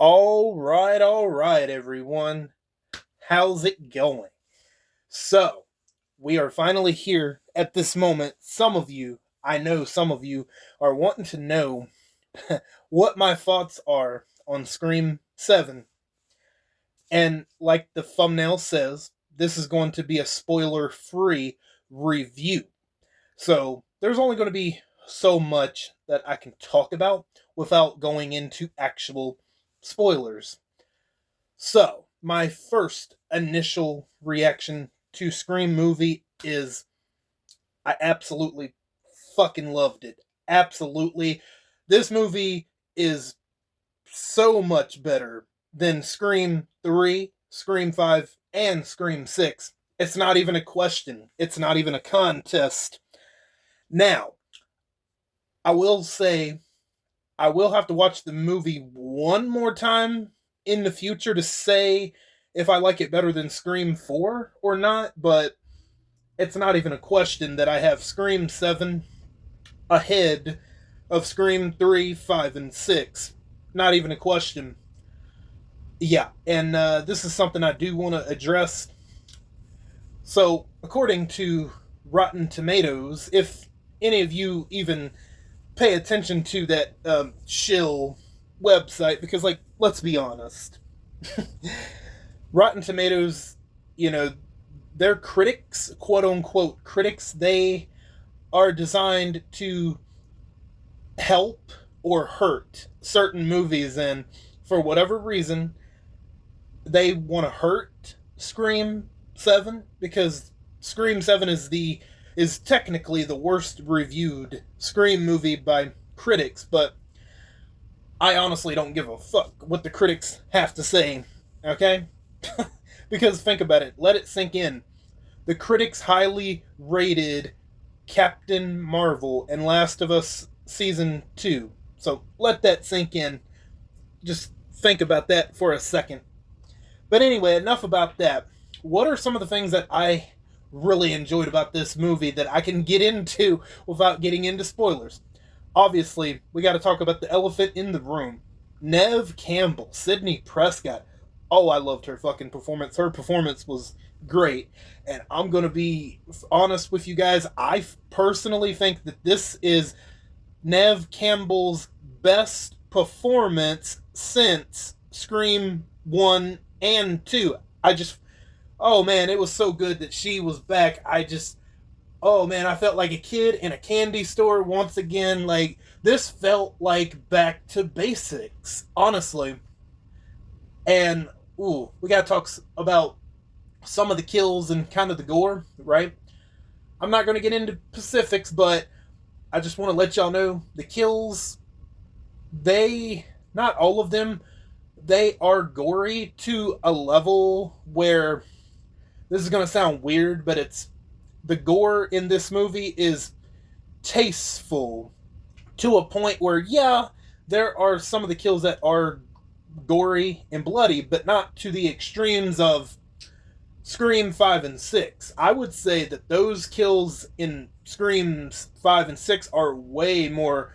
All right, everyone. How's it going? So, we are finally here at this moment. I know some of you, are wanting to know what my thoughts are on Scream 7. And like the thumbnail says, this is going to be a spoiler free review. So, there's only going to be so much that I can talk about without going into actual spoilers. So, my first initial reaction to Scream movie is I absolutely fucking loved it. Absolutely. This movie is so much better than Scream 3, Scream 5, and Scream 6. It's not even a question. It's not even a contest. Now, I will say I will have to watch the movie one more time in the future to say if I like it better than Scream 4 or not, but it's not even a question that I have Scream 7 ahead of Scream 3, 5, and 6. Not even a question. Yeah, and this is something I do want to address. So, according to Rotten Tomatoes, if any of you even pay attention to that shill website, because, like, let's be honest, Rotten Tomatoes, you know, their critics, quote unquote critics, they are designed to help or hurt certain movies, and for whatever reason, they want to hurt Scream 7 because Scream 7 is technically the worst reviewed Scream movie by critics, but I honestly don't give a fuck what the critics have to say, okay? Because think about it, let it sink in. The critics highly rated Captain Marvel and Last of Us Season 2. So let that sink in. Just think about that for a second. But anyway, enough about that. What are some of the things that I really enjoyed about this movie that I can get into without getting into spoilers? Obviously, we got to talk about the elephant in the room. Neve Campbell, Sydney Prescott. Oh, I loved her fucking performance. Her performance was great. And I'm going to be honest with you guys. I personally think that this is Neve Campbell's best performance since Scream 1 and 2. Oh man, it was so good that she was back. Oh man, I felt like a kid in a candy store once again. Like, this felt like back to basics, honestly. And, ooh, we gotta talk about some of the kills and kind of the gore, right? I'm not gonna get into specifics, but I just want to let y'all know the kills, not all of them, they are gory to a level where this is going to sound weird, but the gore in this movie is tasteful to a point where, yeah, there are some of the kills that are gory and bloody, but not to the extremes of Scream 5 and 6. I would say that those kills in Screams 5 and 6 are way more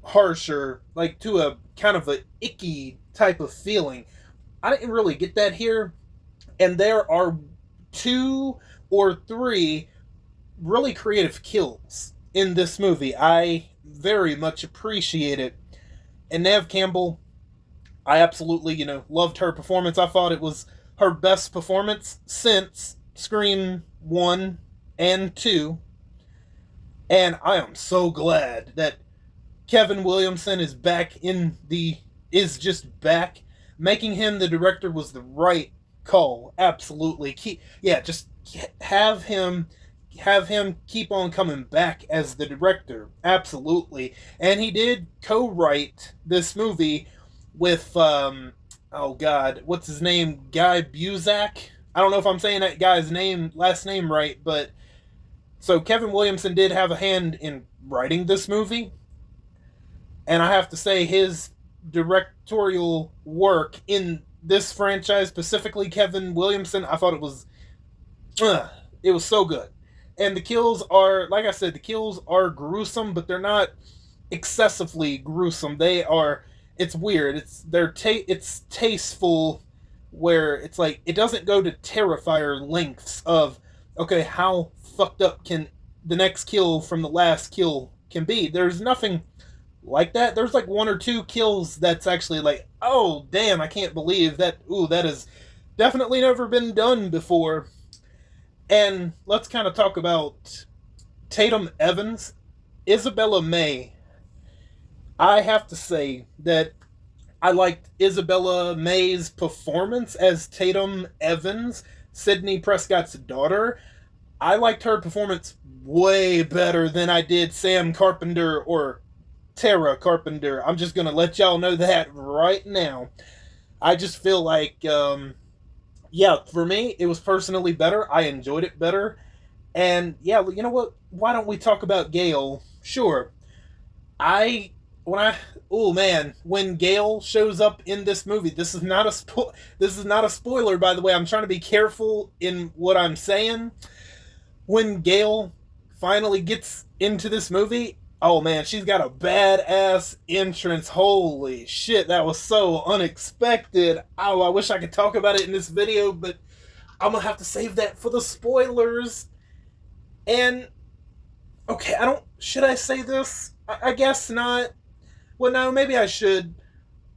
harsher, like to a kind of a icky type of feeling. I didn't really get that here, and there are two or three really creative kills in this movie. I very much appreciate it. And Neve Campbell, I absolutely, loved her performance. I thought it was her best performance since Scream 1 and 2. And I am so glad that Kevin Williamson is just back. Making him the director was the right call. Absolutely. Just have him keep on coming back as the director. Absolutely. And he did co-write this movie with oh god, what's his name? Guy Buzak. I don't know if I'm saying that guy's last name right, but so Kevin Williamson did have a hand in writing this movie. And I have to say his directorial work in this franchise, specifically Kevin Williamson, I thought it was so good. And the kills are, like I said, the kills are gruesome, but they're not excessively gruesome. They are it's weird. It's tasteful, where it's like it doesn't go to terrifier lengths of, okay, how fucked up can the next kill from the last kill can be. There's nothing like that. There's like one or two kills that's actually like, oh damn, I can't believe that. Ooh, that has definitely never been done before. And let's kind of talk about Tatum Evans, Isabella May. I have to say that I liked Isabella May's performance as Tatum Evans, Sydney Prescott's daughter. I liked her performance way better than I did Sam Carpenter or Tara Carpenter. I'm just going to let y'all know that right now. I just feel like, yeah, for me, it was personally better. I enjoyed it better. And yeah, you know what? Why don't we talk about Gale? Sure. I when I oh man, when Gale shows up in this movie, this is not a spoiler, by the way. I'm trying to be careful in what I'm saying. When Gale finally gets into this movie, oh man, she's got a badass entrance. Holy shit, that was so unexpected. Oh, I wish I could talk about it in this video, but I'm gonna have to save that for the spoilers. And okay, I don't. Should I say this? I guess not. Well, no, maybe I should.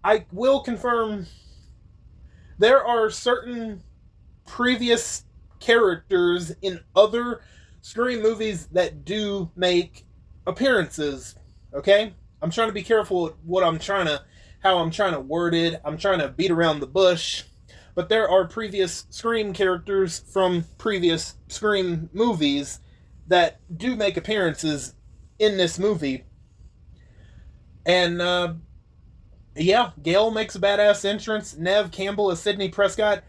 I will confirm there are certain previous characters in other Scream movies that do make appearances. Okay? I'm trying to be careful with how I'm trying to word it. I'm trying to beat around the bush. But there are previous Scream characters from previous Scream movies that do make appearances in this movie. And yeah, Gale makes a badass entrance. Nev Campbell as Sydney Prescott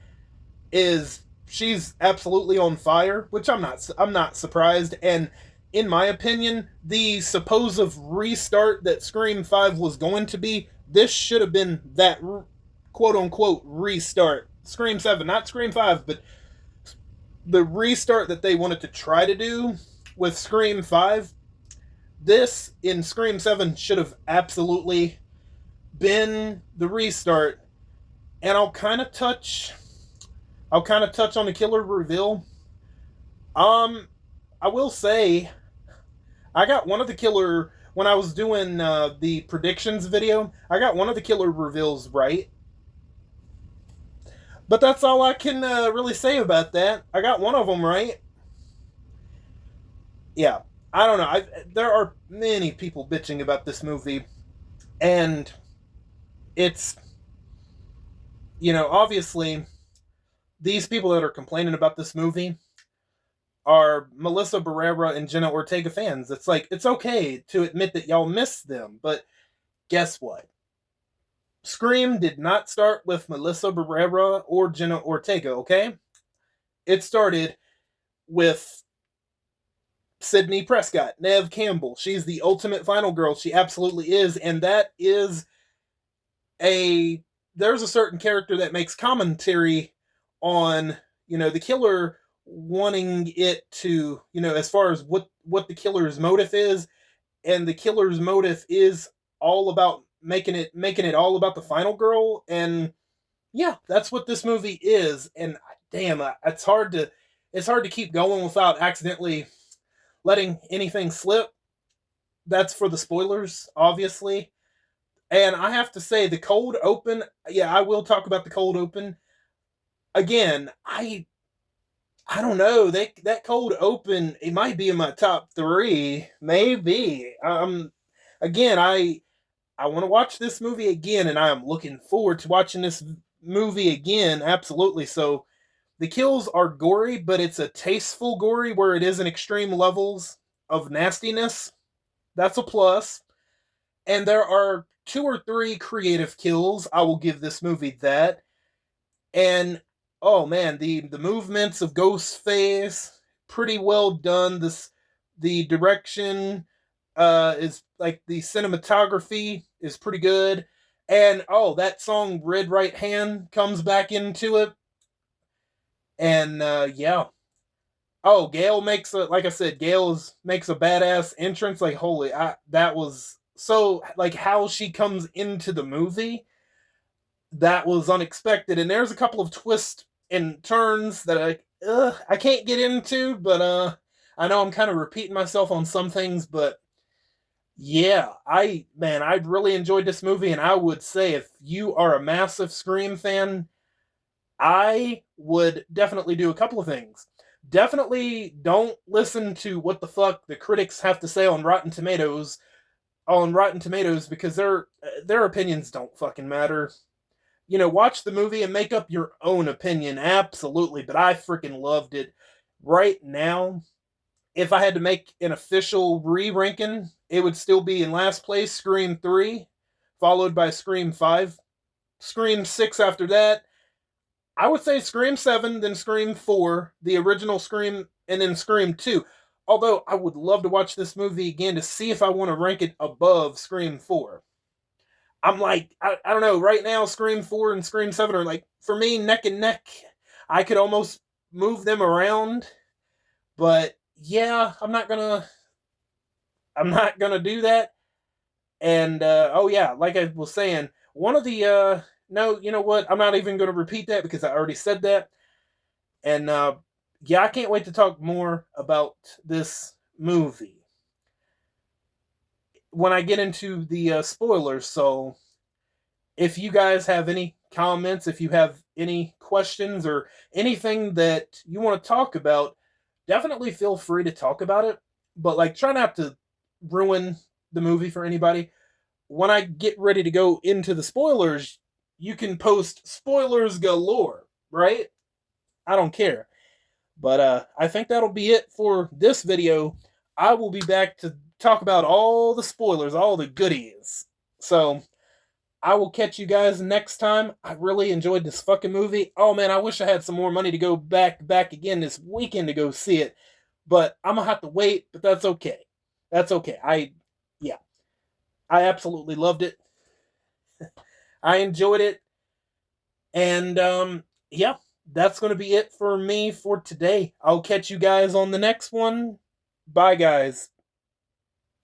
is she's absolutely on fire, which I'm not surprised. And in my opinion, the supposed restart that Scream 5 was going to be, this should have been that quote unquote restart. Scream 7, not Scream 5, but the restart that they wanted to try to do with Scream 5. This in Scream 7 should have absolutely been the restart. And I'll kind of touch on the killer reveal. I will say I got one of the killer when I was doing the predictions video. I got one of the killer reveals right, but that's all I can really say about that. I got one of them right. Yeah, I don't know. There are many people bitching about this movie, and it's obviously these people that are complaining about this movie are Melissa Barrera and Jenna Ortega fans. It's like, it's okay to admit that y'all missed them, but guess what? Scream did not start with Melissa Barrera or Jenna Ortega, okay? It started with Sydney Prescott, Nev Campbell. She's the ultimate final girl. She absolutely is, and that is there's a certain character that makes commentary on the killer wanting it to as far as what the killer's motive is, and the killer's motive is all about making it all about the final girl. And yeah, that's what this movie is. And damn, it's hard to keep going without accidentally letting anything slip. That's for the spoilers, obviously. And I have to say, the cold open, yeah, I will talk about the cold open. Again, I don't know. That cold open, it might be in my top 3, maybe. Again, I want to watch this movie again, and I am looking forward to watching this movie again. Absolutely. So the kills are gory, but it's a tasteful gory where it isn't extreme levels of nastiness. That's a plus. And there are 2 or 3 creative kills. I will give this movie that. And oh man, the movements of Ghostface, pretty well done. The direction is like, the cinematography is pretty good. And oh, that song Red Right Hand comes back into it. And yeah. Gale makes a like I said, makes a badass entrance. Like, holy, that was So, like, how she comes into the movie, that was unexpected. And there's a couple of twists and turns that I can't get into, but I know I'm kind of repeating myself on some things, but yeah, I really enjoyed this movie, and I would say if you are a massive Scream fan, I would definitely do a couple of things. Definitely don't listen to what the fuck the critics have to say on Rotten Tomatoes, because their opinions don't fucking matter. You know, watch the movie and make up your own opinion, absolutely. But I freaking loved it. Right now, if I had to make an official re-ranking, it would still be in last place Scream 3, followed by Scream 5, Scream 6 after that. I would say Scream 7, then Scream 4, the original Scream, and then Scream 2. Although I would love to watch this movie again to see if I want to rank it above Scream 4. I'm like, I don't know, right now Scream 4 and Scream 7 are like, for me, neck and neck. I could almost move them around, but yeah, I'm not gonna do that. And oh yeah, like I was saying, one of the no, you know what? I'm not even gonna repeat that because I already said that. And yeah, I can't wait to talk more about this movie when I get into the spoilers. So if you guys have any comments, if you have any questions or anything that you want to talk about, definitely feel free to talk about it. But like, try not to ruin the movie for anybody. When I get ready to go into the spoilers, you can post spoilers galore, right? I don't care. But I think that'll be it for this video. I will be back to talk about all the spoilers, all the goodies. So I will catch you guys next time. I really enjoyed this fucking movie. Oh man, I wish I had some more money to go back again this weekend to go see it. But I'm gonna have to wait, but that's okay. That's okay. Yeah. I absolutely loved it. I enjoyed it. And yeah, that's gonna be it for me for today. I'll catch you guys on the next one. Bye guys.